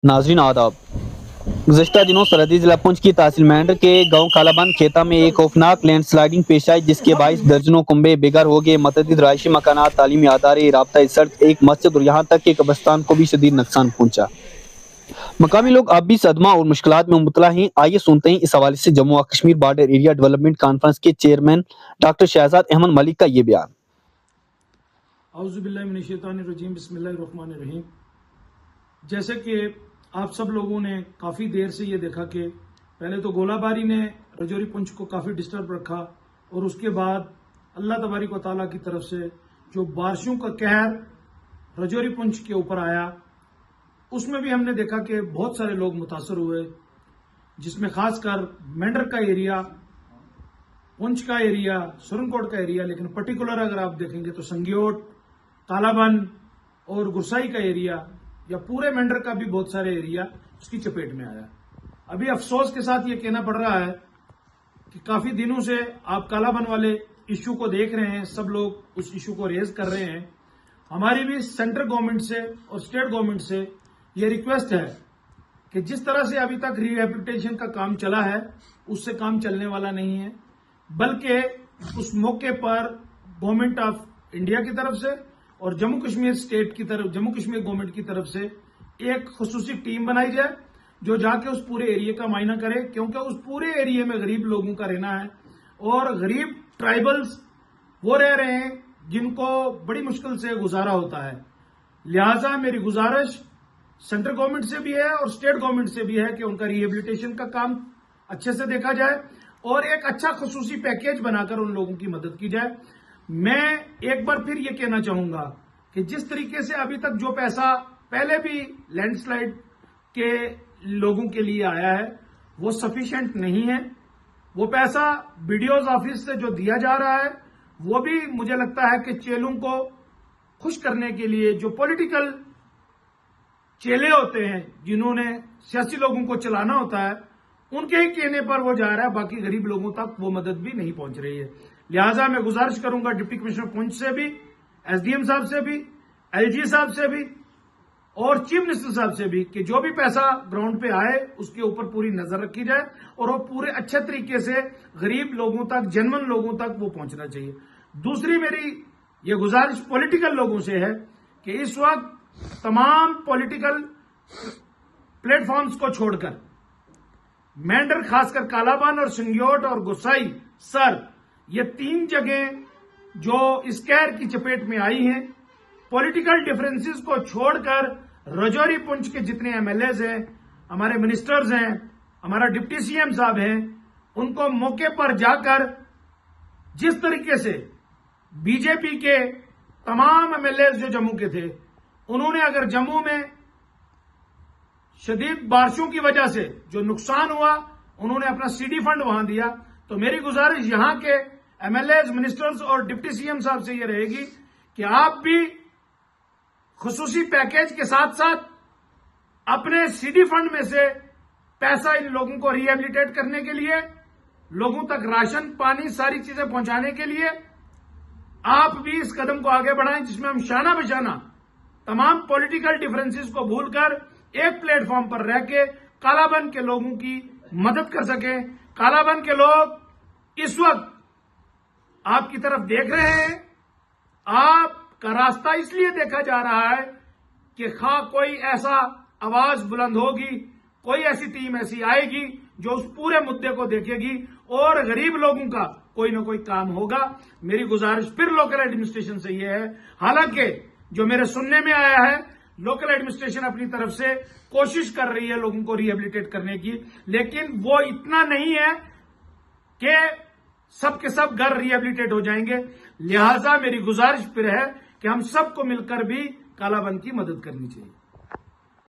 नाजरीन आदाब। गुज़श्ता दिनों सरहदी जिला पुंछ की तहसील मेंढर के गांव कालाबंद खेता में एक खौफनाक लैंड स्लाइडिंग पेश आई, जिसके बाईस दर्जनों कुंबे बेघर हो गए। मतअद्दिद रहायशी मकानात, तालीमी अदारे, राबता सड़क, एक मस्जिद और यहाँ तक कि कब्रिस्तान को भी शदीद नुकसान पहुंचा। मकामी लोग अब भी सदमा और मुश्किलात में मुबतला हैं। आइए सुनते हैं इस हवाले से जम्मू और Kashmir border area development conference के चेयरमैन डॉक्टर शहजाद अहमद मलिक का ये बयान। औज़ुबिल्लाहिमिनश्शैतानिर्रजीम, बिस्मिल्लाहिर्रहमानिर्रहीम। जैसे कि आप सब लोगों ने काफ़ी देर से ये देखा कि पहले तो गोलाबारी ने रजौरी पुंछ को काफ़ी डिस्टर्ब रखा और उसके बाद अल्लाह तबारिक व तआला की तरफ से जो बारिशों का कहर रजौरी पुंछ के ऊपर आया, उसमें भी हमने देखा कि बहुत सारे लोग मुतासर हुए, जिसमें खासकर मेंढर का एरिया, पुंछ का एरिया, सुरनकोट का एरिया, लेकिन पर्टिकुलर अगर आप देखेंगे तो संगियोट, कालाबन और गुरसाई का एरिया या पूरे मेंढर का भी बहुत सारे एरिया उसकी चपेट में आया। अभी अफसोस के साथ ये कहना पड़ रहा है कि काफी दिनों से आप कालाबन वाले इश्यू को देख रहे हैं, सब लोग उस इश्यू को रेज कर रहे हैं। हमारी भी सेंट्रल गवर्नमेंट से और स्टेट गवर्नमेंट से ये रिक्वेस्ट है कि जिस तरह से अभी तक रिहेबिलिटेशन का काम चला है, उससे काम चलने वाला नहीं है, बल्कि उस मौके पर गवर्नमेंट ऑफ इंडिया की तरफ से और जम्मू कश्मीर स्टेट की तरफ, जम्मू कश्मीर गवर्नमेंट की तरफ से एक खुसूसी टीम बनाई जाए जो जाके उस पूरे एरिया का मायना करे, क्योंकि उस पूरे एरिया में गरीब लोगों का रहना है और गरीब ट्राइबल्स वो रह रहे हैं जिनको बड़ी मुश्किल से गुजारा होता है। लिहाजा मेरी गुजारिश सेंट्रल गवर्नमेंट से भी है और स्टेट गवर्नमेंट से भी है कि उनका रिहेबिलिटेशन का काम अच्छे से देखा जाए और एक अच्छा खुसूसी पैकेज बनाकर उन लोगों की मदद की जाए। मैं एक बार फिर ये कहना चाहूंगा कि जिस तरीके से अभी तक जो पैसा पहले भी लैंडस्लाइड के लोगों के लिए आया है वो सफिशिएंट नहीं है। वो पैसा बीडीओ ऑफिस से जो दिया जा रहा है वो भी मुझे लगता है कि चेलों को खुश करने के लिए, जो पॉलिटिकल चेले होते हैं जिन्होंने सियासी लोगों को चलाना होता है, उनके ही कहने पर वो जा रहा है, बाकी गरीब लोगों तक वो मदद भी नहीं पहुंच रही है। लिहाजा मैं गुजारिश करूंगा डिप्टी कमिश्नर पुंछ से भी, एसडीएम साहब से भी, एलजी साहब से भी और चीफ मिनिस्टर साहब से भी कि जो भी पैसा ग्राउंड पे आए उसके ऊपर पूरी नजर रखी जाए और वो पूरे अच्छे तरीके से गरीब लोगों तक, जेन्युइन लोगों तक वो पहुंचना चाहिए। दूसरी मेरी ये गुजारिश पॉलिटिकल लोगों से है कि इस वक्त तमाम पॉलिटिकल प्लेटफॉर्म्स को छोड़कर मेंढर, खासकर कालाबन और संगियोट और गुसाई सर, ये तीन जगह जो इस कहर की चपेट में आई हैं, पॉलिटिकल डिफरेंसेस को छोड़कर रजौरी पुंछ के जितने एमएलएज हैं, हमारे मिनिस्टर्स हैं, हमारा डिप्टी सीएम साहब हैं, उनको मौके पर जाकर जिस तरीके से बीजेपी के तमाम एमएलएज जो जम्मू के थे, उन्होंने अगर जम्मू में शदीद बारिशों की वजह से जो नुकसान हुआ, उन्होंने अपना सीडी फंड वहां दिया, तो मेरी गुजारिश यहां के एमएलएज, मिनिस्टर्स और डिप्टी सीएम साहब से यह रहेगी कि आप भी खुसूसी पैकेज के साथ साथ अपने सीडी फंड में से पैसा इन लोगों को रिहेबिलिटेट करने के लिए, लोगों तक राशन पानी सारी चीजें पहुंचाने के लिए आप भी इस कदम को आगे बढ़ाएं, जिसमें हम शाना बशाना तमाम पॉलिटिकल डिफरेंसेस को भूलकर एक प्लेटफॉर्म पर रह के कालाबन के लोगों की मदद कर सकें। कालाबन के लोग इस वक्त आपकी तरफ देख रहे हैं, आपका रास्ता इसलिए देखा जा रहा है कि कोई ऐसा आवाज बुलंद होगी, कोई ऐसी टीम ऐसी आएगी जो उस पूरे मुद्दे को देखेगी और गरीब लोगों का कोई ना कोई काम होगा। मेरी गुजारिश फिर लोकल एडमिनिस्ट्रेशन से यह है, हालांकि जो मेरे सुनने में आया है, लोकल एडमिनिस्ट्रेशन अपनी तरफ से कोशिश कर रही है लोगों को रिहेबिलिटेट करने की, लेकिन वो इतना नहीं है कि सब के सब घर रिहेबिलिटेट हो जाएंगे। लिहाजा मेरी गुजारिश फिर है कि हम सबको मिलकर भी कालाबन की मदद करनी चाहिए।